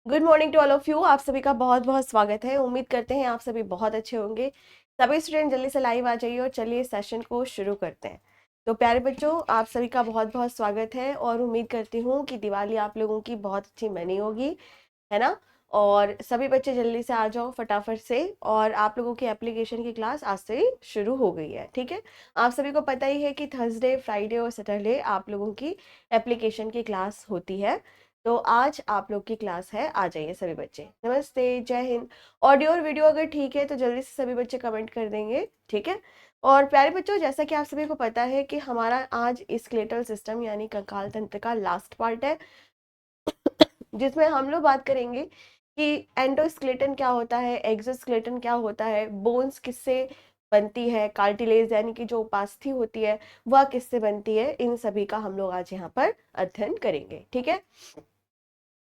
Good morning to all of you. आप सभी का बहुत बहुत स्वागत है। उम्मीद करते हैं आप सभी बहुत अच्छे होंगे। सभी स्टूडेंट जल्दी से लाइव आ जाइए और चलिए इस सेशन को शुरू करते हैं। तो प्यारे बच्चों, आप सभी का बहुत बहुत स्वागत है और उम्मीद करती हूँ कि दिवाली आप लोगों की बहुत अच्छी मनी होगी, है ना। और सभी बच्चे जल्दी से आ जाओ फटाफट से। और आप लोगों की एप्लीकेशन की क्लास आज से ही शुरू हो गई है, ठीक है। आप सभी को पता ही है कि थर्सडे, फ्राइडे और सैटरडे आप लोगों की एप्लीकेशन की क्लास होती है। तो आज आप लोग की क्लास है, आ जाइए सभी बच्चे। नमस्ते, जय हिंद। ऑडियो और वीडियो अगर ठीक है तो जल्दी से सभी बच्चे कमेंट कर देंगे, ठीक है। और प्यारे बच्चों, जैसा कि आप सभी को पता है कि हमारा आज स्केलेटल सिस्टम यानी कंकाल तंत्र का लास्ट पार्ट है, जिसमें हम लोग बात करेंगे कि एंडोस्केलेटन क्या होता है, एक्सोस्केलेटन क्या होता है, बोन्स किससे बनती है, कार्टिलेज यानी कि जो उपास्थि होती है वह किससे बनती है, इन सभी का हम लोग आज यहाँ पर अध्ययन करेंगे, ठीक है।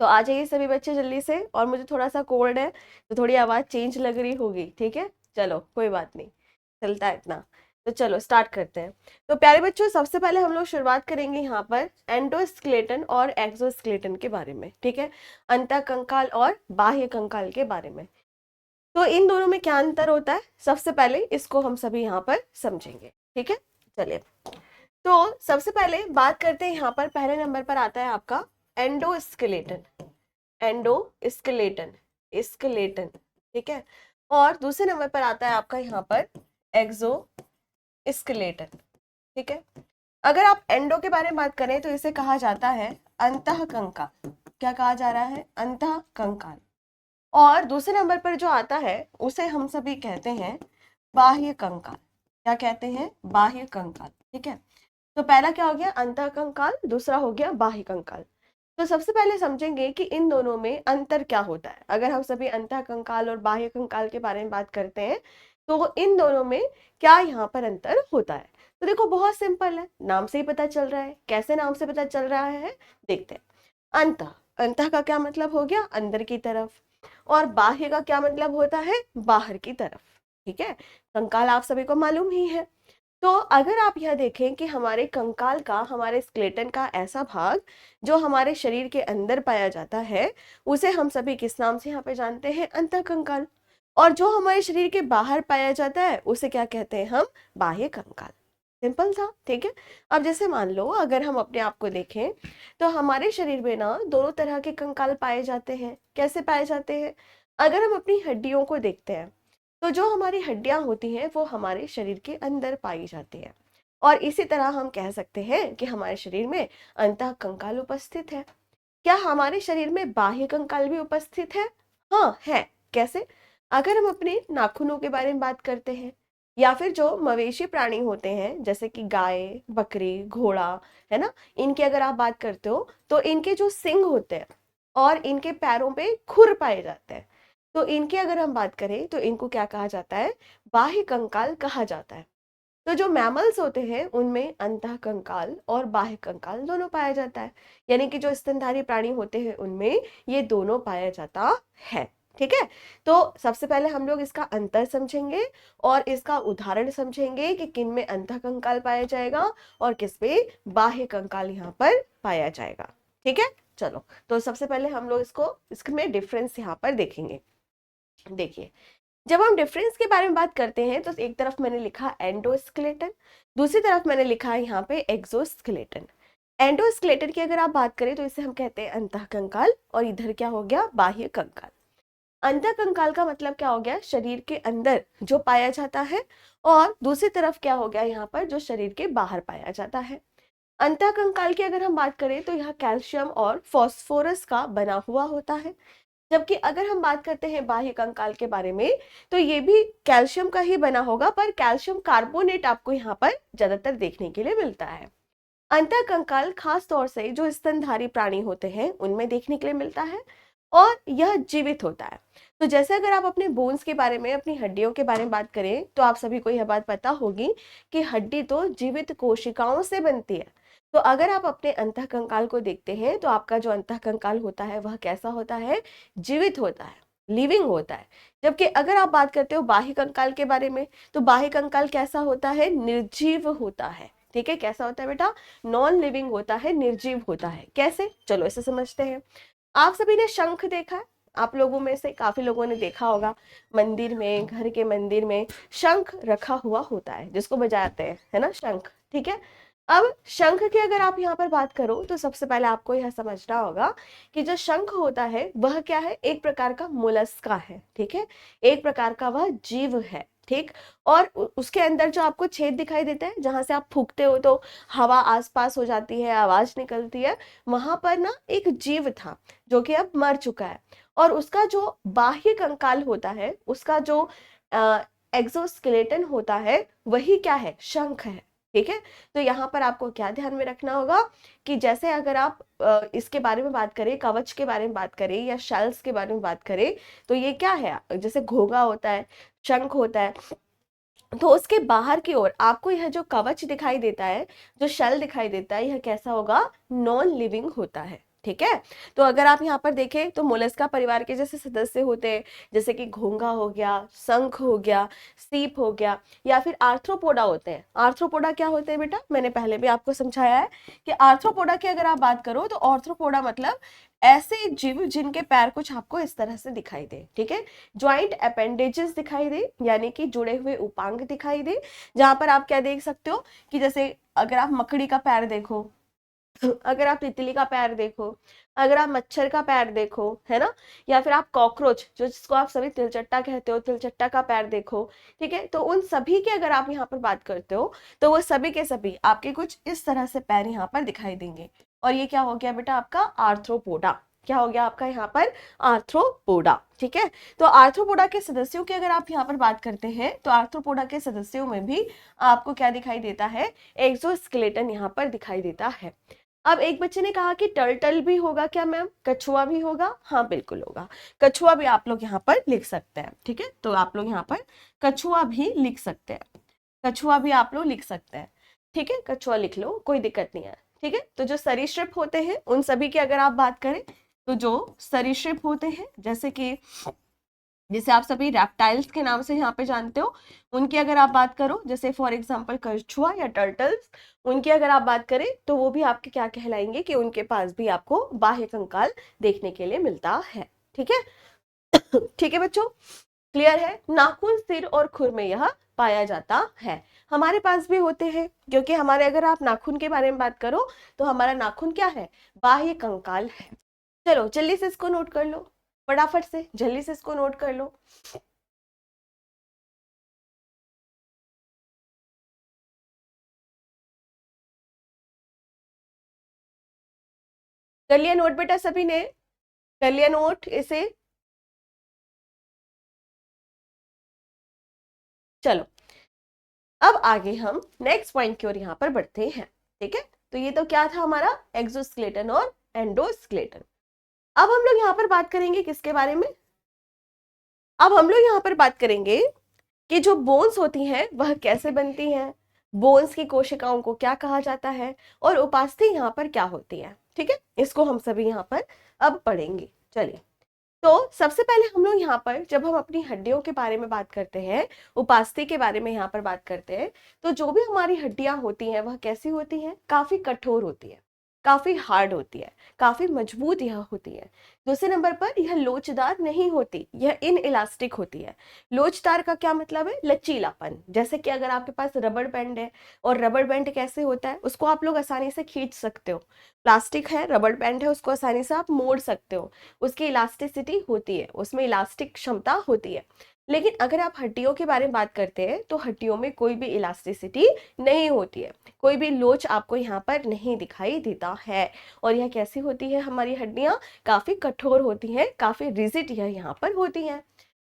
तो आ जाइए सभी बच्चे जल्दी से। और मुझे थोड़ा सा कोल्ड है तो थोड़ी आवाज चेंज लग रही होगी, ठीक है। चलो कोई बात नहीं, चलता है इतना। तो चलो स्टार्ट करते हैं। तो प्यारे बच्चों, सबसे पहले हम लोग शुरुआत करेंगे यहाँ पर एंडोस्केलेटन और एक्सोस्केलेटन के बारे में, ठीक है। अंतःकंकाल और बाह्य कंकाल के बारे में। तो इन दोनों में क्या अंतर होता है, सबसे पहले इसको हम सभी यहाँ पर समझेंगे, ठीक है। चलिए, तो सबसे पहले बात करते हैं, यहाँ पर पहले नंबर पर आता है आपका एंडोस्केलेटन। एंडोस्केलेटन, स्केलेटन, ठीक है। और दूसरे नंबर पर आता है आपका यहाँ पर एक्सोस्केलेटन, ठीक है। अगर आप एंडो के बारे में बात करें तो इसे कहा जाता है अंतःकंकाल। क्या कहा जा रहा है? अंतःकंकाल। और दूसरे नंबर पर जो आता है उसे हम सभी कहते हैं बाह्य कंकाल। क्या कहते हैं? बाह्य कंकाल, ठीक है। तो पहला क्या हो गया? अंतःकंकाल, दूसरा हो गया बाह्य कंकाल। तो सबसे पहले समझेंगे कि इन दोनों में अंतर क्या होता है। अगर हम सभी अंतःकंकाल और बाह्य कंकाल के बारे में बात करते हैं तो इन दोनों में क्या यहाँ पर अंतर होता है। तो देखो, बहुत सिंपल है, नाम से ही पता चल रहा है। कैसे नाम से पता चल रहा है, देखते हैं। अंतः, अंतः का क्या मतलब हो गया? अंदर की तरफ। और बाह्य का क्या मतलब होता है? बाहर की तरफ, ठीक है। कंकाल आप सभी को मालूम ही है। तो अगर आप यह देखें कि हमारे कंकाल का, हमारे स्केलेटन का ऐसा भाग जो हमारे शरीर के अंदर पाया जाता है, उसे हम सभी किस नाम से यहाँ पे जानते हैं? अंतःकंकाल। और जो हमारे शरीर के बाहर पाया जाता है उसे क्या कहते हैं हम? बाह्य कंकाल। सिंपल था, ठीक है। अब जैसे मान लो, अगर हम अपने आप को देखें तो हमारे शरीर में ना दोनों तरह के कंकाल पाए जाते हैं। कैसे पाए जाते हैं? अगर हम अपनी हड्डियों को देखते हैं तो जो हमारी हड्डियां होती हैं वो हमारे शरीर के अंदर पाई जाती है। और इसी तरह हम कह सकते हैं कि हमारे शरीर में अंतः कंकाल उपस्थित है। क्या हमारे शरीर में बाह्य कंकाल भी उपस्थित है? हाँ है। कैसे? अगर हम अपने नाखूनों के बारे में बात करते हैं, या फिर जो मवेशी प्राणी होते हैं जैसे कि गाय, बकरी, घोड़ा, है ना, इनकी अगर आप बात करते हो तो इनके जो सिंग होते हैं और इनके पैरों पे खुर पाए जाते हैं। तो इनकी अगर हम बात करें तो इनको क्या कहा जाता है? बाह्य कंकाल कहा जाता है। तो जो मैमल्स होते हैं उनमें अंतः कंकाल और बाह्य कंकाल दोनों पाया जाता है। यानी कि जो स्तनधारी प्राणी होते हैं उनमें ये दोनों पाया जाता है, ठीक है। तो सबसे पहले हम लोग इसका अंतर समझेंगे और इसका उदाहरण समझेंगे कि किन में अंतः कंकाल पाया जाएगा और किस में बाह्य कंकाल यहाँ पर पाया जाएगा, ठीक है। चलो, तो सबसे पहले हम लोग इसको, इसमें डिफरेंस यहाँ पर देखेंगे। देखिए, जब हम डिफरेंस के बारे में बात करते हैं तो एक तरफ मैंने लिखा एंडोस्केलेटन, दूसरी तरफ मैंने लिखा है यहाँ पे एक्सोस्केलेटन। एंडोस्केलेटन की अगर आप बात करें तो इसे हम कहते हैं अंतःकंकाल, और इधर क्या हो गया? बाह्य कंकाल। अंतःकंकाल का मतलब क्या हो गया? शरीर के अंदर जो पाया जाता है, और दूसरी तरफ क्या हो गया यहाँ पर? जो शरीर के बाहर पाया जाता है। अंतःकंकाल की अगर हम बात करें तो यह कैल्शियम और फास्फोरस का बना हुआ होता है। जबकि अगर हम बात करते हैं बाह्य कंकाल के बारे में तो ये भी कैल्शियम का ही बना होगा, पर कैल्शियम कार्बोनेट आपको यहाँ पर ज्यादातर देखने के लिए मिलता है। अंतः कंकाल खास तौर से जो स्तनधारी प्राणी होते हैं उनमें देखने के लिए मिलता है, और यह जीवित होता है। तो जैसे अगर आप अपने बोन्स के बारे में, अपनी हड्डियों के बारे में बात करें तो आप सभी को यह बात पता होगी कि हड्डी तो जीवित कोशिकाओं से बनती है। तो अगर आप अपने अंतःकंकाल को देखते हैं तो आपका जो अंतःकंकाल होता है वह कैसा होता है? जीवित होता है, लिविंग होता है। जबकि अगर आप बात करते हो बाह्य कंकाल के बारे में तो बाह्य कंकाल कैसा होता है? निर्जीव होता है, ठीक है। कैसा होता है बेटा? नॉन लिविंग होता है, निर्जीव होता है। कैसे? चलो इसे समझते हैं। आप सभी ने शंख देखा है, आप लोगों में से काफी लोगों ने देखा होगा, मंदिर में, घर के मंदिर में शंख रखा हुआ होता है जिसको बजाते हैं, है ना, शंख। ठीक है, अब शंख की अगर आप यहाँ पर बात करो तो सबसे पहले आपको यह समझना होगा कि जो शंख होता है वह क्या है, एक प्रकार का मोलस्का है। ठीक है, एक प्रकार का वह जीव है। ठीक, और उसके अंदर जो आपको छेद दिखाई देता है जहां से आप फूंकते हो तो हवा आसपास हो जाती है, आवाज निकलती है, वहां पर ना एक जीव था जो कि अब मर चुका है, और उसका जो बाह्य कंकाल होता है, उसका जो एक्सोस्केलेटन होता है, वही क्या है, शंख है। ठीक है, तो यहाँ पर आपको क्या ध्यान में रखना होगा कि जैसे अगर आप इसके बारे में बात करें, कवच के बारे में बात करें या शेल्स के बारे में बात करें, तो ये क्या है, जैसे घोंघा होता है, शंख होता है, तो उसके बाहर की ओर आपको यह जो कवच दिखाई देता है, जो शेल दिखाई देता है, यह कैसा होगा, नॉन लिविंग होता है। ठीक है, तो अगर आप यहाँ पर देखें तो मोलस्का परिवार के जैसे सदस्य होते हैं, जैसे कि घोंघा हो गया, शंख हो गया, सीप हो गया, या फिर आर्थ्रोपोडा होते हैं। आर्थ्रोपोडा क्या होते हैं बेटा, मैंने पहले भी आपको समझाया है कि आर्थ्रोपोडा की अगर आप बात करो तो आर्थ्रोपोडा मतलब ऐसे जीव जिनके पैर कुछ आपको इस तरह से दिखाई दे। ठीक है, ज्वाइंट अपेंडेजेस दिखाई दे, यानी कि जुड़े हुए उपांग दिखाई दे, जहां पर आप क्या देख सकते हो कि जैसे अगर आप मकड़ी का पैर देखो, अगर आप तितली का पैर देखो, अगर आप मच्छर का पैर देखो, है ना, या फिर आप कॉकरोच, जो जिसको आप सभी तिलचट्टा कहते हो, तिलचट्टा का पैर देखो। ठीक है, तो उन सभी की अगर आप यहाँ पर बात करते हो तो वो सभी के सभी आपके कुछ इस तरह से पैर यहाँ पर दिखाई देंगे, और ये क्या हो गया बेटा, आपका आर्थ्रोपोडा। क्या हो गया आपका यहाँ पर, आर्थ्रोपोडा। ठीक है, तो आर्थ्रोपोडा के सदस्यों की अगर आप यहाँ पर बात करते हैं तो आर्थ्रोपोडा के सदस्यों में भी आपको क्या दिखाई देता है, एक्सोस्केलेटन यहाँ पर दिखाई देता है। अब एक बच्चे ने कहा कि टर्टल भी होगा क्या मैम, कछुआ भी होगा, हाँ बिल्कुल होगा, कछुआ भी आप लोग यहाँ पर लिख सकते हैं। ठीक है, तो आप लोग यहाँ पर कछुआ भी लिख सकते हैं, कछुआ भी आप लोग लिख सकते हैं। ठीक है, कछुआ लिख लो, कोई दिक्कत नहीं है। ठीक है, तो जो सरीसृप होते हैं उन सभी की अगर आप बात करें तो जो सरीसृप होते हैं, जैसे कि जिसे आप सभी रेप्टाइल्स के नाम से यहाँ पे जानते हो, उनकी अगर आप बात करो, जैसे फॉर एग्जांपल कछुआ या टर्टल्स, उनकी अगर आप बात करें तो वो भी आपके क्या कहलाएंगे कि उनके पास भी आपको बाह्य कंकाल देखने के लिए मिलता है। ठीक है, ठीक है बच्चों, क्लियर है। नाखून, सिर और खुर में यह पाया जाता है। हमारे पास भी होते हैं, क्योंकि हमारे, अगर आप नाखून के बारे में बात करो तो हमारा नाखून क्या है, बाह्य कंकाल है। चलो जल्दी से इसको नोट कर लो, फटाफट से जल्दी से इसको नोट कर लो। कर लिया नोट बेटा, सभी ने कर लिया नोट इसे। चलो अब आगे हम नेक्स्ट पॉइंट की ओर यहाँ पर बढ़ते हैं। ठीक है, तो ये तो क्या था हमारा, एक्सोस्केलेटन और एंडोस्केलेटन। अब हम लोग यहाँ पर बात करेंगे किसके बारे में, अब हम लोग यहाँ पर बात करेंगे कि जो बोन्स होती हैं वह कैसे बनती हैं, बोन्स की कोशिकाओं को क्या कहा जाता है, और उपास्थि यहाँ पर क्या होती है। ठीक है, इसको हम सभी यहाँ पर अब पढ़ेंगे। चलिए, तो सबसे पहले हम लोग यहाँ पर जब हम अपनी हड्डियों के बारे में बात करते हैं, उपास्थि के बारे में यहाँ पर बात करते हैं, तो जो भी हमारी हड्डियां होती हैं वह कैसी होती हैं, काफी कठोर होती है, काफी हार्ड होती है, काफी मजबूत यह होती है। दूसरे नंबर पर यह लोचदार नहीं होती, यह इन इलास्टिक होती है। लोचदार का क्या मतलब है, लचीलापन। जैसे कि अगर आपके पास रबड़ बैंड है, और रबड़ बैंड कैसे होता है, उसको आप लोग आसानी से खींच सकते हो, प्लास्टिक है, रबड़ बैंड है, उसको आसानी से आप मोड़ सकते हो, उसकी इलास्टिसिटी होती है, उसमें इलास्टिक क्षमता होती है। लेकिन अगर आप हड्डियों के बारे में बात करते हैं तो हड्डियों में कोई भी इलास्टिसिटी नहीं होती है, कोई भी लोच आपको यहाँ पर नहीं दिखाई देता है। और यह कैसी होती है, हमारी हड्डियां काफी कठोर होती हैं, काफी रिजिड यह यहाँ पर होती हैं।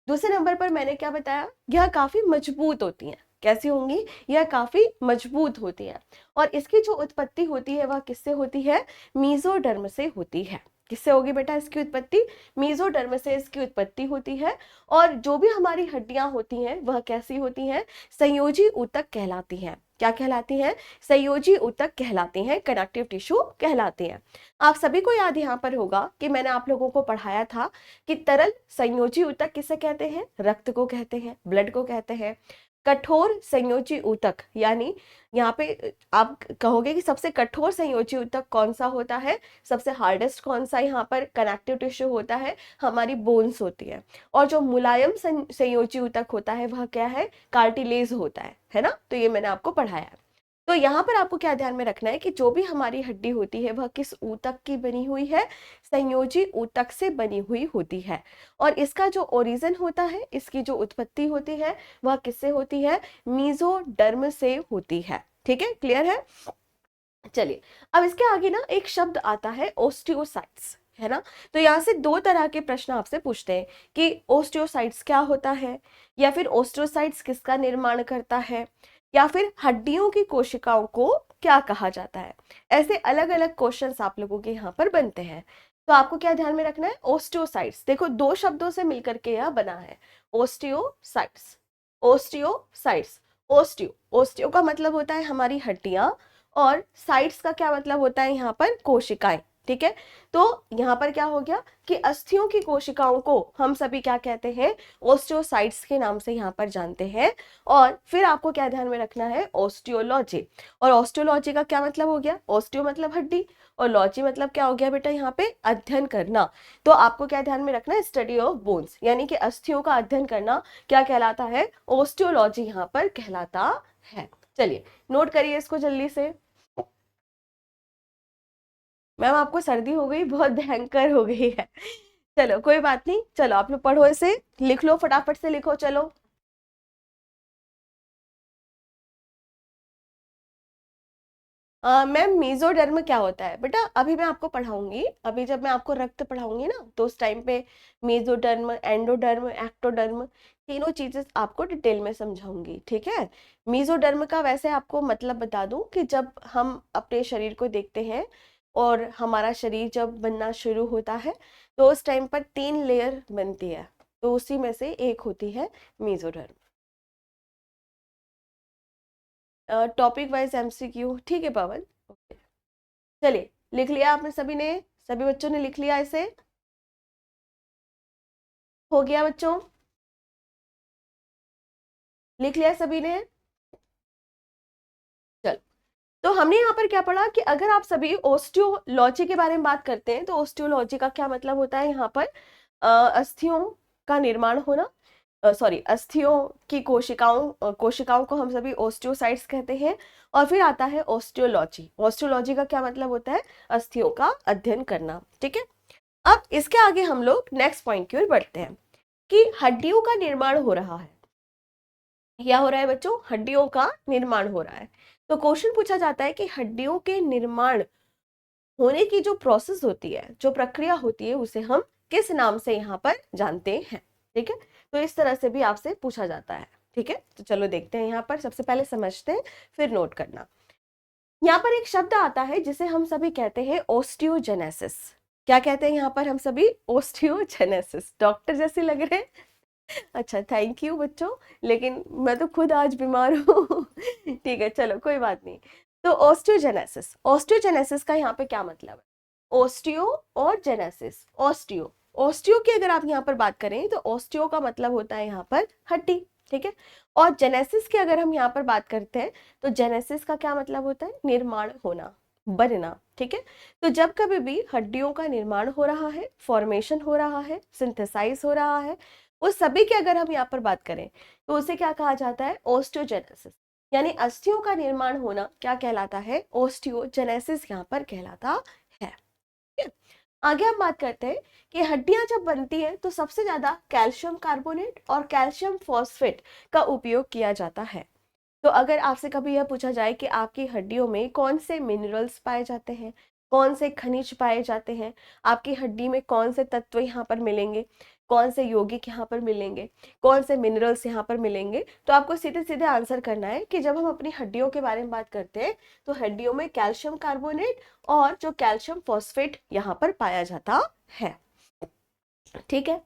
दूसरे नंबर पर मैंने क्या बताया, यह काफी मजबूत होती हैं। कैसी होंगी, यह काफी मजबूत होती है। और इसकी जो उत्पत्ति होती है वह किससे होती है, मेसोडर्म से होती है। किससे होगी बेटा इसकी उत्पत्ति, मेसोडर्म से इसकी उत्पत्ति होती है। और जो भी हमारी हड्डियां होती हैं वह कैसी होती हैं, संयोजी ऊतक कहलाती हैं। क्या कहलाती हैं, संयोजी ऊतक कहलाती हैं, कनेक्टिव टिश्यू कहलाती हैं। आप सभी को याद यहाँ पर होगा कि मैंने आप लोगों को पढ़ाया था कि तरल संयोजी ऊतक किसे कहते हैं, रक्त को कहते हैं, ब्लड को कहते हैं। कठोर संयोजी ऊतक, यानी यहाँ पे आप कहोगे कि सबसे कठोर संयोजी ऊतक कौन सा होता है, सबसे हार्डेस्ट कौन सा यहाँ पर कनेक्टिव टिश्यू होता है, हमारी बोन्स होती है। और जो मुलायम संयोजी ऊतक होता है वह क्या है, कार्टिलेज होता है ना। तो ये मैंने आपको पढ़ाया है। तो यहाँ पर आपको क्या ध्यान में रखना है कि जो भी हमारी हड्डी होती है वह किस ऊतक की बनी हुई है, संयोजी ऊतक से बनी हुई होती है। और इसका जो ओरिजिन होता है, इसकी जो उत्पत्ति होती है वह किससे होती है, मीजोडर्म से होती है। ठीक है, क्लियर है। चलिए, अब इसके आगे ना एक शब्द आता है ओस्टियोसाइट्स, है ना। तो यहाँ से दो तरह के प्रश्न आपसे पूछते हैं कि ओस्टियोसाइट्स क्या होता है, या फिर ओस्टियोसाइट्स किसका निर्माण करता है, या फिर हड्डियों की कोशिकाओं को क्या कहा जाता है। ऐसे अलग अलग क्वेश्चंस आप लोगों के यहाँ पर बनते हैं। तो आपको क्या ध्यान में रखना है, ओस्टियोसाइट्स देखो दो शब्दों से मिलकर के यह बना है, ओस्टियोसाइट्स। ओस्टियोसाइट्स, ओस्टियो, ओस्टियो का मतलब होता है हमारी हड्डियां, और साइट्स का क्या मतलब होता है यहाँ पर, कोशिकाएं। ठीक है, तो यहाँ पर क्या हो गया कि अस्थियों की कोशिकाओं को हम सभी क्या कहते हैं, ओस्टियोसाइट्स के नाम से यहाँ पर जानते हैं। और फिर आपको क्या ध्यान में रखना है, ओस्टियोलॉजी। और ओस्टियोलॉजी का क्या मतलब हो गया, ओस्टियो मतलब हड्डी, और लॉजी मतलब क्या हो गया बेटा यहाँ पे, अध्ययन करना। तो आपको क्या ध्यान में रखना है, स्टडी ऑफ बोन्स, यानी कि अस्थियों का अध्ययन करना क्या कहलाता है, ओस्टियोलॉजी यहाँ पर कहलाता है। चलिए नोट करिए इसको जल्दी से। मैम आपको सर्दी हो गई, बहुत भयंकर हो गई है। चलो कोई बात नहीं, चलो आप लोग पढ़ो इसे, लिख लो फटाफट से लिखो, चलो। मैम मेसोडर्म क्या होता है बेटा, अभी मैं आपको पढ़ाऊंगी, अभी जब मैं आपको रक्त पढ़ाऊंगी ना तो उस टाइम पे मेसोडर्म, एंडोडर्म, एक्टोडर्म, तीनों चीजें आपको डिटेल में समझाऊंगी। ठीक है, मेसोडर्म का वैसे आपको मतलब बता दूं कि जब हम अपने शरीर को देखते हैं और हमारा शरीर जब बनना शुरू होता है तो उस टाइम पर 3 लेयर बनती है, तो उसी में से एक होती है मेसोडर्म। टॉपिक वाइज एमसीक्यू, ठीक है पवन। ओके, चलिए लिख लिया आपने सभी ने, सभी बच्चों ने लिख लिया इसे, हो गया बच्चों, लिख लिया सभी ने। चल, तो हमने यहाँ पर क्या पढ़ा कि अगर आप सभी ओस्टियोलॉजी के बारे में बात करते हैं तो ओस्टियोलॉजी का क्या मतलब होता है, यहाँ पर अस्थियों का निर्माण होना, सॉरी अस्थियों की कोशिकाओं को हम सभी ओस्टियोसाइट्स कहते हैं। और फिर आता है ओस्टियोलॉजी, ओस्टियोलॉजी का क्या मतलब होता है, अस्थियों का अध्ययन करना। ठीक है, अब इसके आगे हम लोग नेक्स्ट पॉइंट की ओर बढ़ते हैं कि हड्डियों का निर्माण हो रहा है। क्या हो रहा है बच्चों, हड्डियों का निर्माण हो रहा है। तो क्वेश्चन पूछा जाता है कि हड्डियों के निर्माण होने की जो प्रोसेस होती है, जो प्रक्रिया होती है, उसे हम किस नाम से यहाँ पर जानते हैं। ठीक है, तो इस तरह से भी आपसे पूछा जाता है। ठीक है, तो चलो देखते हैं, यहाँ पर सबसे पहले समझते हैं फिर नोट करना। यहाँ पर एक शब्द आता है जिसे हम सभी कहते हैं ओस्टियोजेनेसिस। क्या कहते हैं यहाँ पर हम सभी, ओस्टियोजेनेसिस, डॉक्टर जैसे लग रहे हैं। अच्छा थैंक यू बच्चों, लेकिन मैं तो खुद आज बीमार हूँ। ठीक है चलो कोई बात नहीं। तो ऑस्टियोजेनेसिस, ऑस्टियोजेनेसिस का यहाँ पे क्या मतलब है, ओस्टियो और जेनेसिस, ऑस्टियो, ऑस्टियो की अगर आप यहाँ पर बात करें तो ऑस्टियो का मतलब होता है यहाँ पर हड्डी। ठीक है, और जेनेसिस की अगर हम यहाँ पर बात करते हैं तो जेनेसिस का क्या मतलब होता है, निर्माण होना, बनना। ठीक है, तो जब कभी भी हड्डियों का निर्माण हो रहा है, फॉर्मेशन हो रहा है, सिंथेसाइज हो रहा है, उस सभी की अगर हम यहाँ पर बात करें तो उसे क्या कहा जाता है, ओस्टियोजेनेसिस, यानी अस्थियों का निर्माण होना क्या कहलाता है, ओस्टियोजेनेसिस यहाँ पर कहलाता है। ठीक है? आगे हम बात करते हैं कि हड्डियां जब बनती हैं तो सबसे ज्यादा कैल्शियम कार्बोनेट और कैल्शियम फॉस्फेट का उपयोग किया जाता है। तो अगर आपसे कभी यह पूछा जाए कि आपकी हड्डियों में कौन से मिनरल्स पाए जाते हैं, कौन से खनिज पाए जाते हैं, आपकी हड्डी में कौन से तत्व यहाँ पर मिलेंगे, कौन से यौगिक यहाँ पर मिलेंगे, कौन से मिनरल्स यहाँ पर मिलेंगे, तो आपको सीधे सीधे आंसर करना है कि जब हम अपनी हड्डियों के बारे में बात करते हैं तो हड्डियों में कैल्शियम कार्बोनेट और जो कैल्शियम फॉस्फेट यहाँ पर पाया जाता है। ठीक है,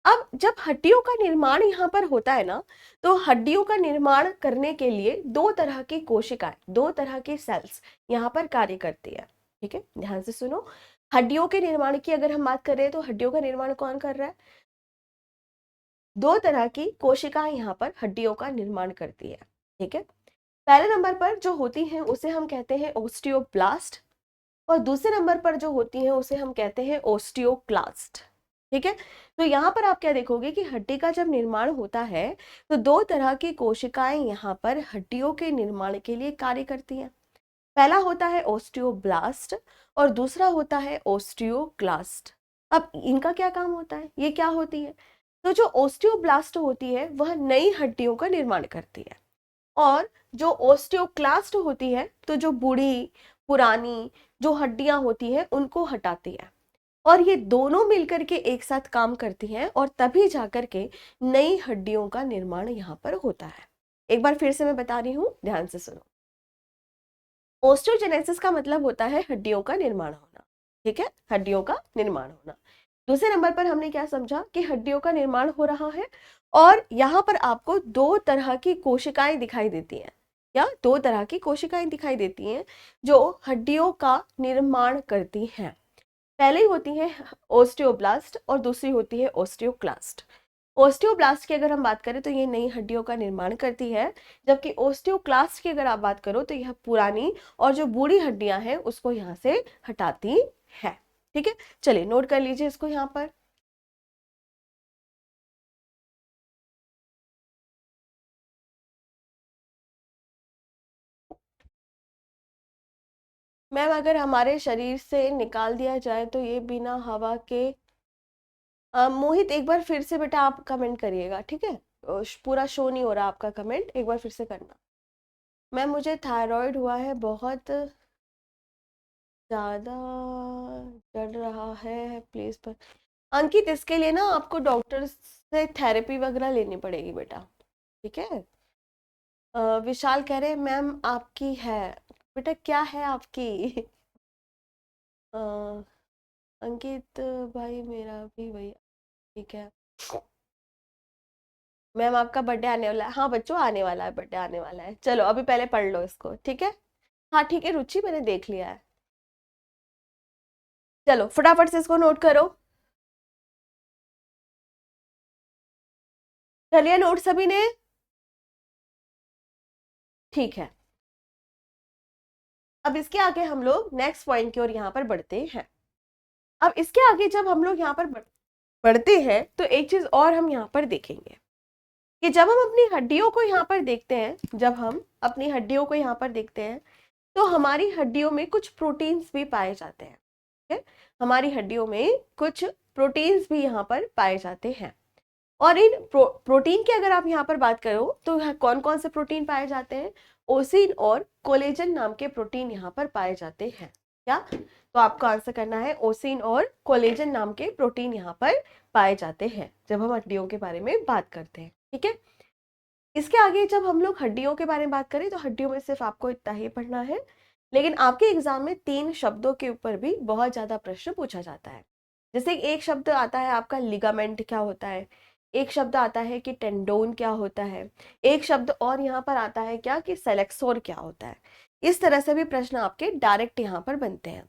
अब जब हड्डियों का निर्माण यहाँ पर होता है ना, तो हड्डियों का निर्माण करने के लिए दो तरह की कोशिकाएं, दो तरह की सेल्स यहाँ पर कार्य करती है। ठीक है, ध्यान से सुनो, हड्डियों के निर्माण की अगर हम बात करें तो हड्डियों का निर्माण कौन कर रहा है, दो तरह की कोशिकाएं यहाँ पर हड्डियों का निर्माण करती है। ठीक है, पहले नंबर पर जो होती हैं उसे हम कहते हैं ओस्टियोब्लास्ट, और दूसरे नंबर पर जो होती हैं उसे हम कहते हैं ओस्टियोक्लास्ट। ठीक है, तो यहाँ पर आप क्या देखोगे कि हड्डी का जब निर्माण होता है तो दो तरह की कोशिकाएं यहाँ पर हड्डियों के निर्माण के लिए कार्य करती हैं। पहला होता है ओस्टियोब्लास्ट और दूसरा होता है ओस्टियोक्लास्ट। अब इनका क्या काम होता है, ये क्या होती है? तो जो ओस्टियोब्लास्ट होती है वह नई हड्डियों का निर्माण करती है, और जो ओस्टियोक्लास्ट होती है तो जो बूढ़ी पुरानी जो हड्डियां होती हैं उनको हटाती है। और ये दोनों मिलकर के एक साथ काम करती हैं और तभी जाकर के नई हड्डियों का निर्माण यहाँ पर होता है। एक बार फिर से मैं बता रही हूँ, ध्यान से सुनो। ओस्टियोजेनेसिस का मतलब होता है हड्डियों का निर्माण होना। ठीक है, हड्डियों का निर्माण होना। दूसरे नंबर पर हमने क्या समझा कि हड्डियों का निर्माण हो रहा है और यहाँ पर आपको दो तरह की कोशिकाएं दिखाई देती हैं, या दो तरह की कोशिकाएं दिखाई देती हैं जो हड्डियों का निर्माण करती हैं। पहली होती है ओस्टियोब्लास्ट और दूसरी होती है ओस्टियोक्लास्ट। ओस्टियोब्लास्ट की अगर हम बात करें तो ये नई हड्डियों का निर्माण करती है, जबकि ओस्टियोक्लास्ट की अगर आप बात करो तो यह पुरानी और जो बूढ़ी हड्डियां हैं उसको यहाँ से हटाती है। ठीक है, चलिए नोट कर लीजिए इसको यहाँ पर। मैम अगर हमारे शरीर से निकाल दिया जाए तो ये बिना हवा के मोहित एक बार फिर से बेटा आप कमेंट करिएगा, ठीक है? पूरा शो नहीं हो रहा आपका कमेंट, एक बार फिर से करना। मैम मुझे थायराइड हुआ है, बहुत ज़्यादा चढ़ रहा है, प्लीज़ पर अंकित इसके लिए ना आपको डॉक्टर से थेरेपी वगैरह लेनी पड़ेगी बेटा। ठीक है, विशाल कह रहे मैम आपकी है, बेटा क्या है आपकी? अ, अंकित भाई मेरा भी वही। ठीक है मैम आपका बर्थडे आने वाला है, हाँ बच्चों आने वाला है, बर्थडे आने वाला है। चलो अभी पहले पढ़ लो इसको, ठीक है? हाँ ठीक है रुचि, मैंने देख लिया है। चलो फटाफट से इसको नोट करो। कर लिया नोट सभी ने? ठीक है, अब इसके आगे हम लोग नेक्स्ट पॉइंट की ओर यहाँ पर बढ़ते हैं। अब इसके आगे जब हम लोग यहाँ पर बढ़ते हैं तो एक चीज और हम यहाँ पर देखेंगे कि जब हम अपनी हड्डियों को यहाँ पर देखते हैं, जब हम अपनी हड्डियों को यहाँ पर देखते हैं तो हमारी हड्डियों में कुछ प्रोटीन्स भी पाए जाते हैं। ठीक है, हमारी हड्डियों में कुछ प्रोटीन्स भी यहाँ पर पाए जाते हैं। और इन प्रोटीन की अगर आप यहाँ पर बात करो तो कौन कौन से प्रोटीन पाए जाते हैं? ओसिन और कोलेजन नाम के प्रोटीन यहाँ पर पाए जाते हैं। क्या? तो आपको आंसर करना है ओसिन और कोलेजन नाम के प्रोटीन यहाँ पर पाए जाते हैं जब हम हड्डियों के बारे में बात करते हैं। ठीक है, इसके आगे जब हम लोग हड्डियों के बारे में बात करें तो हड्डियों में सिर्फ आपको इतना ही पढ़ना है, लेकिन आपके एग्जाम में 3 शब्दों के ऊपर भी बहुत ज्यादा प्रश्न पूछा जाता है। जैसे एक शब्द आता है आपका लिगामेंट, क्या होता है? एक शब्द आता है कि टेंडोन क्या होता है? एक शब्द और यहाँ पर आता है क्या कि सेलेक्सोर क्या होता है? इस तरह से भी प्रश्न आपके डायरेक्ट यहाँ पर बनते हैं।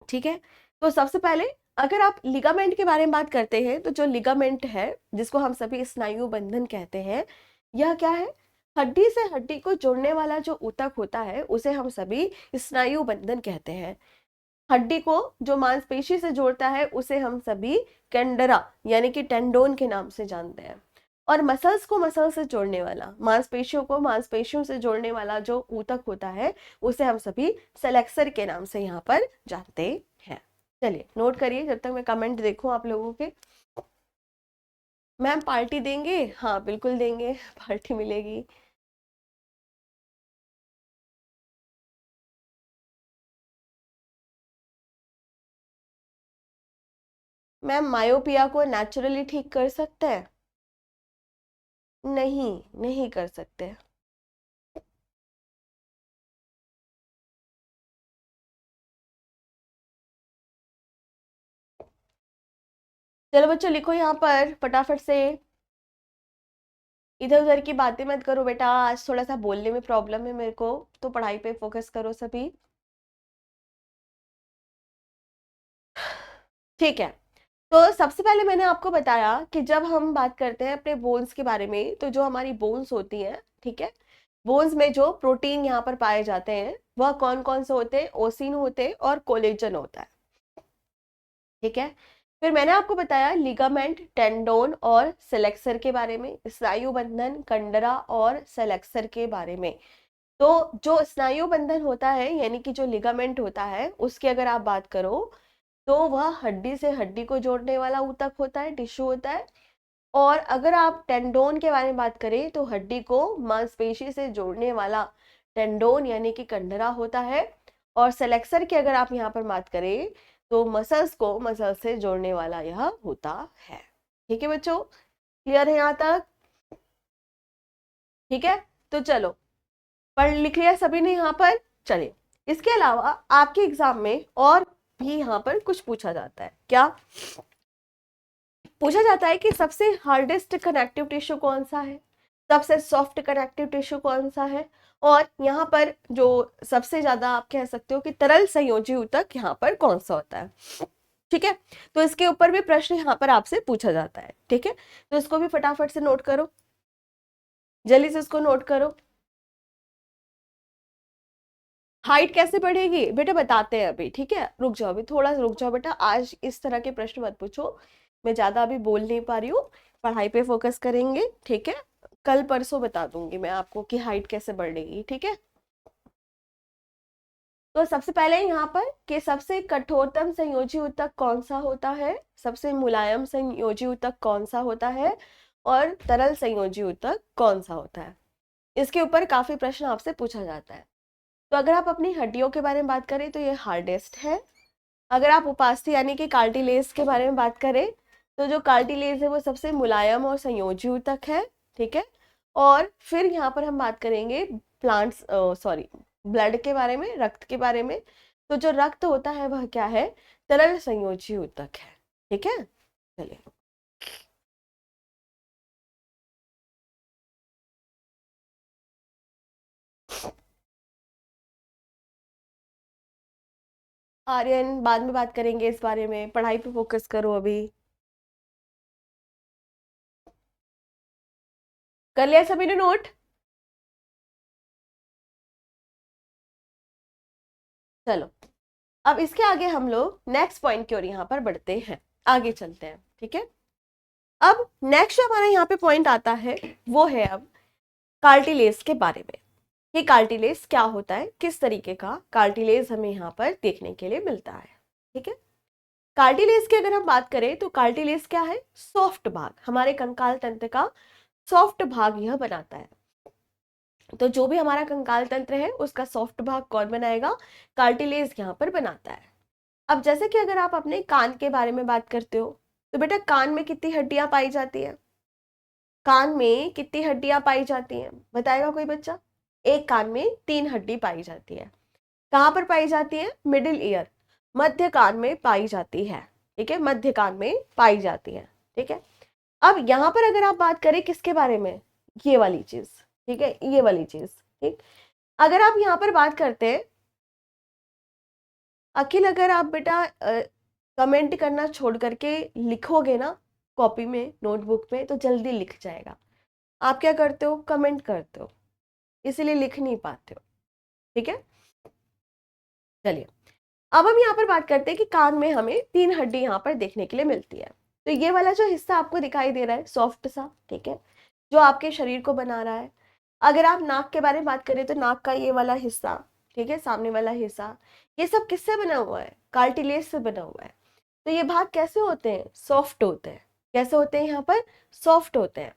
ठीक है, तो सबसे पहले अगर आप लिगामेंट के बारे में बात करते हैं तो जो लिगामेंट है जिसको हम सभी स्नायु बंधन कहते हैं, यह क्या है? हड्डी से हड्डी को जोड़ने वाला जो ऊतक होता है उसे हम सभी स्नायु बंधन कहते हैं। हड्डी को जो मांसपेशी से जोड़ता है उसे हम सभी कैंडरा यानी कि टेंडोन के नाम से जानते हैं। और मसल्स को मसल से जोड़ने वाला, मांसपेशियों को मांसपेशियों से जोड़ने वाला जो ऊतक होता है उसे हम सभी सेलेक्सर के नाम से यहाँ पर जानते हैं। चलिए नोट करिए जब तक मैं कमेंट देखूं आप लोगों के। मैम पार्टी देंगे? हाँ बिल्कुल देंगे, पार्टी मिलेगी। मैम मायोपिया को नेचुरली ठीक कर सकते हैं? नहीं, नहीं कर सकते। चलो बच्चों लिखो यहाँ पर फटाफट से। इधर उधर की बातें मत करो बेटा, आज थोड़ा सा बोलने में प्रॉब्लम है मेरे को, तो पढ़ाई पे फोकस करो सभी। ठीक है, तो सबसे पहले मैंने आपको बताया कि जब हम बात करते हैं अपने बोन्स के बारे में, तो जो हमारी बोन्स होती हैं, ठीक है, बोन्स में जो प्रोटीन यहाँ पर पाए जाते हैं वह कौन कौन से होते हैं? ओसिन होते हैं और कोलेजन होता है, ठीक है। फिर मैंने आपको बताया लिगामेंट, टेंडोन और सेलेक्सर के बारे में, स्नायु बंधन, कंडरा और सेलेक्सर के बारे में। तो जो स्नायु बंधन होता है यानी कि जो लिगामेंट होता है, उसकी अगर आप बात करो तो वह हड्डी से हड्डी को जोड़ने वाला ऊतक होता है, टिश्यू होता है। और अगर आप टेंडोन के बारे में बात करें तो हड्डी को मांसपेशी से जोड़ने वाला टेंडोन यानी कि कंडरा होता है। और सेलेक्सर की अगर आप यहाँ पर बात करें तो मसल्स को मसल से जोड़ने वाला यह होता है। ठीक है बच्चों, क्लियर है यहाँ तक? ठीक है, तो चलो पढ़ लिख लिया सभी ने यहाँ पर। चलिए, इसके अलावा आपके एग्जाम में और भी यहाँ पर कुछ पूछा जाता है। क्या पूछा जाता है? कि सबसे हार्डेस्ट कनेक्टिव टिश्यू कौन सा है, सबसे सॉफ्ट कनेक्टिव टिश्यू कौन सा है, और यहाँ पर जो सबसे ज्यादा आप कह सकते हो कि तरल संयोजी ऊतक यहाँ पर कौन सा होता है। ठीक है, तो इसके ऊपर भी प्रश्न यहाँ पर आपसे पूछा जाता है। ठीक है, तो इसको भी फटाफट से नोट करो, जल्दी से इसको नोट करो। हाइट कैसे बढ़ेगी बेटा, बताते हैं अभी। ठीक है, रुक जाओ, अभी थोड़ा रुक जाओ बेटा, आज इस तरह के प्रश्न मत पूछो, मैं ज्यादा अभी बोल नहीं पा रही हूँ, पढ़ाई पे फोकस करेंगे। ठीक है, कल परसों बता दूंगी मैं आपको कि हाइट कैसे बढ़ेगी। ठीक है, तो सबसे पहले यहाँ पर कि सबसे कठोरतम संयोजी ऊतक कौन सा होता है, सबसे मुलायम संयोजी ऊतक कौन सा होता है, और तरल संयोजी ऊतक कौन सा होता है, इसके ऊपर काफी प्रश्न आपसे पूछा जाता है। तो अगर आप अपनी हड्डियों के बारे में बात करें तो ये हार्डेस्ट है। अगर आप उपास्थि यानी कि कार्टिलेज के बारे में बात करें तो जो कार्टिलेज है वो सबसे मुलायम और संयोजी ऊतक है। ठीक है, और फिर यहाँ पर हम बात करेंगे प्लांट्स सॉरी ब्लड के बारे में, रक्त के बारे में। तो जो रक्त होता है वह क्या है? तरल संयोजी ऊतक है। ठीक है, चलिए आर्यन, बाद में बात करेंगे इस बारे में, पढ़ाई पे फोकस करो अभी। कर लिया सभी ने नोट? चलो, अब इसके आगे हम लोग नेक्स्ट पॉइंट की ओर यहाँ पर बढ़ते हैं, आगे चलते हैं। ठीक है, अब नेक्स्ट जो हमारा यहाँ पे पॉइंट आता है वो है अब कार्टिलेज के बारे में, कि कार्टिलेज क्या होता है, किस तरीके का कार्टिलेज हमें यहाँ पर देखने के लिए मिलता है। ठीक है, कार्टिलेज की अगर हम बात करें तो कार्टिलेज क्या है? सॉफ्ट भाग, हमारे कंकाल तंत्र का सॉफ्ट भाग यह बनाता है। तो जो भी हमारा कंकाल तंत्र है उसका सॉफ्ट भाग कौन बनाएगा? कार्टिलेज यहाँ पर बनाता है। अब जैसे कि अगर आप अपने कान के बारे में बात करते हो तो बेटा कान में कितनी हड्डियां पाई जाती है? कान में कितनी हड्डियां पाई जाती हैं, बताएगा कोई बच्चा? एक कान में 3 हड्डी पाई जाती है। कहाँ पर पाई जाती है? मिडिल ईयर, मध्य कान में पाई जाती है। ठीक है, मध्य कान में पाई जाती है। ठीक है, अब यहाँ पर अगर आप बात करें किसके बारे में, ये वाली चीज, ठीक है, ये वाली चीज। ठीक, अगर आप यहाँ पर बात करते हैं अखिल, अगर आप बेटा कमेंट करना छोड़ करके लिखोगे ना कॉपी में, नोटबुक में, तो जल्दी लिख जाएगा। आप क्या करते हो? कमेंट करते हो, इसीलिए लिख नहीं पाते हो। ठीक है, चलिए अब हम यहाँ पर बात करते हैं कि कान में हमें 3 हड्डी यहाँ पर देखने के लिए मिलती है। तो ये वाला जो हिस्सा आपको दिखाई दे रहा है सॉफ्ट सा, ठीक है, जो आपके शरीर को बना रहा है। अगर आप नाक के बारे में बात करें तो नाक का ये वाला हिस्सा, ठीक है, सामने वाला हिस्सा, ये सब किससे बना हुआ है? कार्टिलेज से बना हुआ है। तो ये भाग कैसे होते हैं? सॉफ्ट होते हैं। कैसे होते हैं? यहाँ पर सॉफ्ट होते हैं,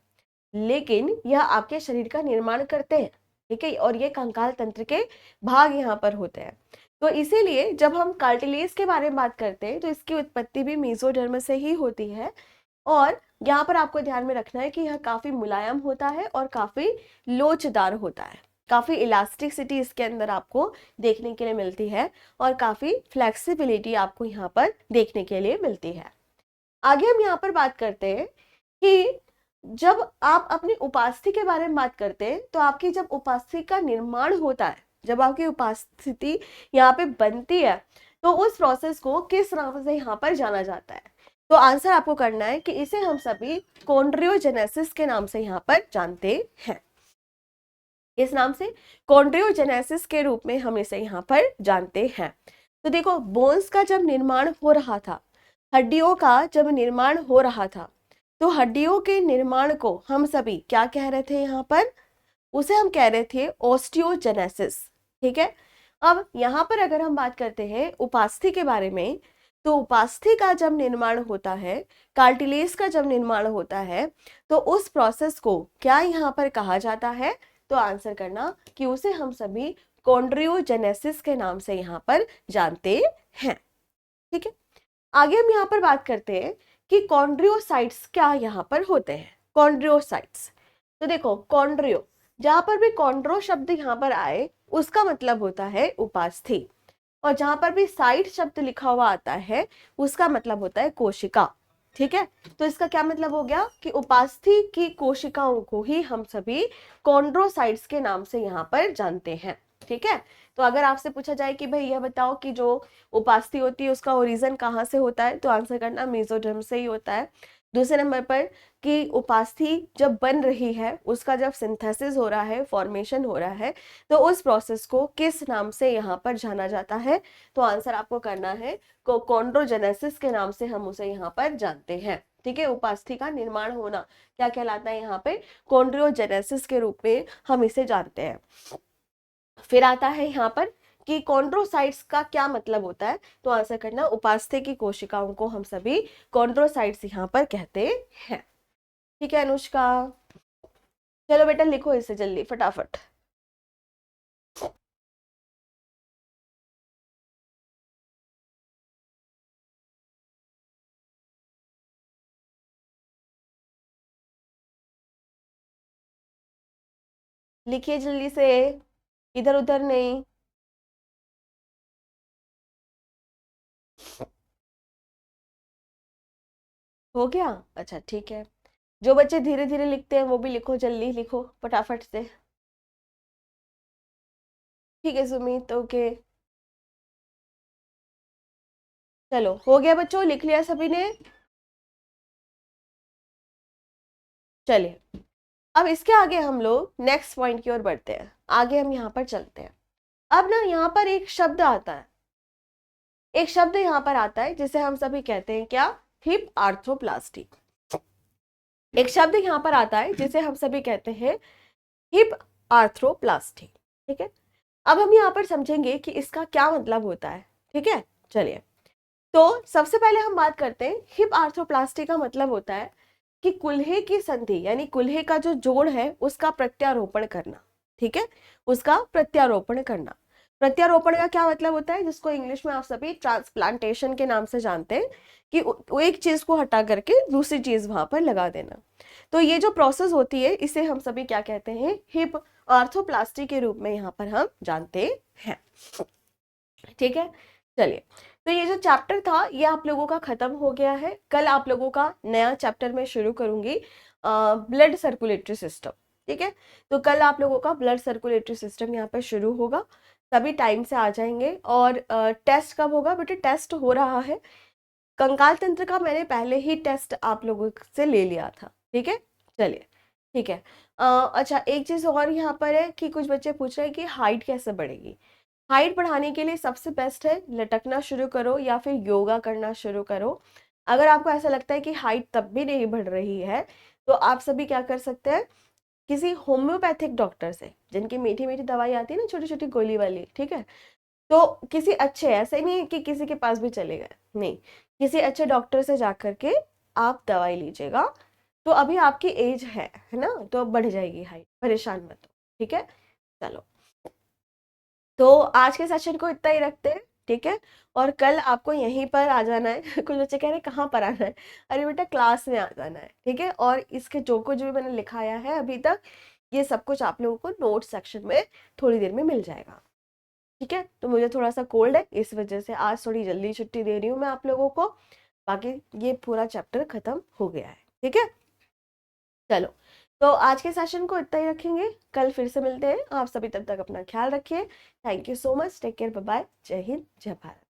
लेकिन यह आपके शरीर का निर्माण करते हैं। ठीक है, और ये कंकाल तंत्र के भाग यहाँ पर होते हैं। तो इसीलिए जब हम कार्टिलेज के बारे में बात करते हैं तो इसकी उत्पत्ति भी मेसोडर्म से ही होती है। और यहाँ पर आपको ध्यान में रखना है कि यह काफी मुलायम होता है और काफी लोचदार होता है, काफी इलास्टिसिटी इसके अंदर आपको देखने के लिए मिलती है, और काफी फ्लेक्सिबिलिटी आपको यहाँ पर देखने के लिए मिलती है। आगे हम यहाँ पर बात करते हैं कि जब आप अपनी उपास्थि के बारे में बात करते हैं तो आपकी जब उपास्थि का निर्माण होता है, जब आपकी उपास्थि यहाँ पे बनती है, तो उस प्रोसेस को किस नाम से यहाँ पर जाना जाता है? तो आंसर आपको करना है कि इसे हम सभी कॉन्ड्रियोजेनेसिस के नाम से यहाँ पर जानते हैं। इस नाम से कॉन्ड्रियोजेनेसिस के रूप में हम इसे यहाँ पर जानते हैं। तो देखो, बोन्स का जब निर्माण हो रहा था, हड्डियों का जब निर्माण हो रहा था, तो हड्डियों के निर्माण को हम सभी क्या कह रहे थे यहाँ पर? उसे हम कह रहे थे ऑस्टियोजेनेसिस। ठीक है। अब यहाँ पर अगर हम बात करते हैं उपास्थि के बारे में, तो उपास्थि का जब निर्माण होता है, कार्टिलेज का जब निर्माण होता है, तो उस प्रोसेस को क्या यहाँ पर कहा जाता है? तो आंसर करना कि उसे हम सभी कॉन्ड्रियोजेनेसिस के नाम से यहाँ पर जानते हैं। ठीक है। आगे हम यहाँ पर बात करते हैं कि कॉन्ड्रियोसाइट्स क्या यहाँ पर होते हैं। कॉन्ड्रियोसाइट्स, तो देखो कॉन्ड्रियो, जहां पर भी कॉन्ड्रो शब्द यहाँ पर आए उसका मतलब होता है उपास्थि, और जहां पर भी साइट शब्द लिखा हुआ आता है उसका मतलब होता है कोशिका। ठीक है। तो इसका क्या मतलब हो गया कि उपास्थि की कोशिकाओं को ही हम सभी कॉन्ड्रोसाइट्स के नाम से यहाँ पर जानते हैं। ठीक है। तो अगर आपसे पूछा जाए कि भाई यह बताओ कि जो उपास्थि होती है उसका ओरिजिन कहाँ से होता है, तो आंसर करना मेसोडर्म से ही होता है। दूसरे नंबर पर कि उपास्थि जब बन रही है, उसका जब सिंथेसिस हो रहा है, फॉर्मेशन हो रहा है, तो उस प्रोसेस को किस नाम से यहाँ पर जाना जाता है? तो आंसर आपको करना है कॉन्ड्रोजेनेसिस के नाम से हम उसे यहाँ पर जानते हैं। ठीक है। उपास्थि का निर्माण होना क्या कहलाता है यहाँ पे? कॉन्ड्रियोजेनेसिस के रूप में हम इसे जानते हैं। फिर आता है यहाँ पर कि कॉन्ड्रोसाइट्स का क्या मतलब होता है, तो आंसर करना उपास्थि की कोशिकाओं को हम सभी कॉन्ड्रोसाइट्स यहाँ पर कहते हैं। ठीक है अनुष्का, चलो बेटा लिखो इसे जल्दी फटाफट। लिखिए जल्दी से, इधर उधर नहीं। हो गया? अच्छा ठीक है। जो बच्चे धीरे धीरे लिखते हैं वो भी लिखो, जल्दी लिखो फटाफट से। ठीक है सुमित, ओके। चलो हो गया बच्चों, लिख लिया सभी ने? चलिए अब इसके आगे हम लोग नेक्स्ट पॉइंट की ओर बढ़ते हैं। आगे हम यहाँ पर चलते हैं। अब ना यहाँ पर एक शब्द आता है, एक शब्द यहाँ पर आता है जिसे हम सभी कहते हैं क्या? Hip arthroplasty. एक शब्द यहाँ पर आता है जिसे हम सभी कहते हैं हिप आर्थ्रोप्लास्टी। ठीक है। अब हम यहाँ पर समझेंगे कि इसका क्या मतलब होता है। ठीक है। चलिए, तो सबसे पहले हम बात करते हैं हिप आर्थ्रोप्लास्टी का मतलब होता है कि कुल्हे की संधि यानी कुल्हे का जो जोड़ है उसका प्रत्यारोपण करना। ठीक है। उसका प्रत्यारोपण करना। प्रत्यारोपण का क्या मतलब होता है, जिसको इंग्लिश में आप सभी ट्रांसप्लांटेशन के नाम से जानते हैं, कि वो एक चीज को हटा करके दूसरी चीज वहां पर लगा देना। तो ये जो प्रोसेस होती है इसे हम सभी क्या कहते हैं? हिप आर्थ्रोप्लास्टी के रूप में यहाँ पर हम जानते हैं। ठीक है। चलिए, तो ये जो चैप्टर था ये आप लोगों का खत्म हो गया है। कल आप लोगों का नया चैप्टर मैं शुरू करूंगी, ब्लड सर्कुलेटरी सिस्टम। ठीक है। तो कल आप लोगों का ब्लड सर्कुलेटरी सिस्टम यहाँ पर शुरू होगा, सभी टाइम से आ जाएंगे। और टेस्ट कब होगा बेटे? टेस्ट हो रहा है, कंकाल तंत्र का मैंने पहले ही टेस्ट आप लोगों से ले लिया था। ठीक है। चलिए ठीक है। अच्छा एक चीज और यहाँ पर है कि कुछ बच्चे पूछ रहे हैं कि हाइट कैसे बढ़ेगी। हाइट बढ़ाने के लिए सबसे बेस्ट है लटकना शुरू करो या फिर योगा करना शुरू करो। अगर आपको ऐसा लगता है कि हाइट तब भी नहीं बढ़ रही है, तो आप सभी क्या कर सकते हैं? किसी होम्योपैथिक डॉक्टर से, जिनकी मीठी मीठी दवाई आती है ना, छोटी छोटी गोली वाली। ठीक है। तो किसी अच्छे, ऐसे नहीं कि किसी के पास भी चले गए, नहीं, किसी अच्छे डॉक्टर से जाकर के आप दवाई लीजिएगा। तो अभी आपकी एज है ना, तो बढ़ जाएगी हाइट, परेशान मत हो। ठीक है। चलो, तो आज के सेशन को इतना ही रखते हैं। ठीक है। और कल आपको यहीं पर आ जाना है। कुछ बच्चे कह रहे हैं कहाँ पर आना है? अरे बेटा क्लास में आ जाना है। ठीक है। और इसके जो कुछ भी मैंने लिखाया है अभी तक, ये सब कुछ आप लोगों को नोट सेक्शन में थोड़ी देर में मिल जाएगा। ठीक है। तो मुझे थोड़ा सा कोल्ड है, इस वजह से आज थोड़ी जल्दी छुट्टी दे रही हूँ मैं आप लोगों को। बाकी ये पूरा चैप्टर खत्म हो गया है। ठीक है। चलो, तो आज के सेशन को इतना ही रखेंगे, कल फिर से मिलते हैं। आप सभी तब तक अपना ख्याल रखिए। Thank you so much, take care, bye bye, जय हिंद जय भारत।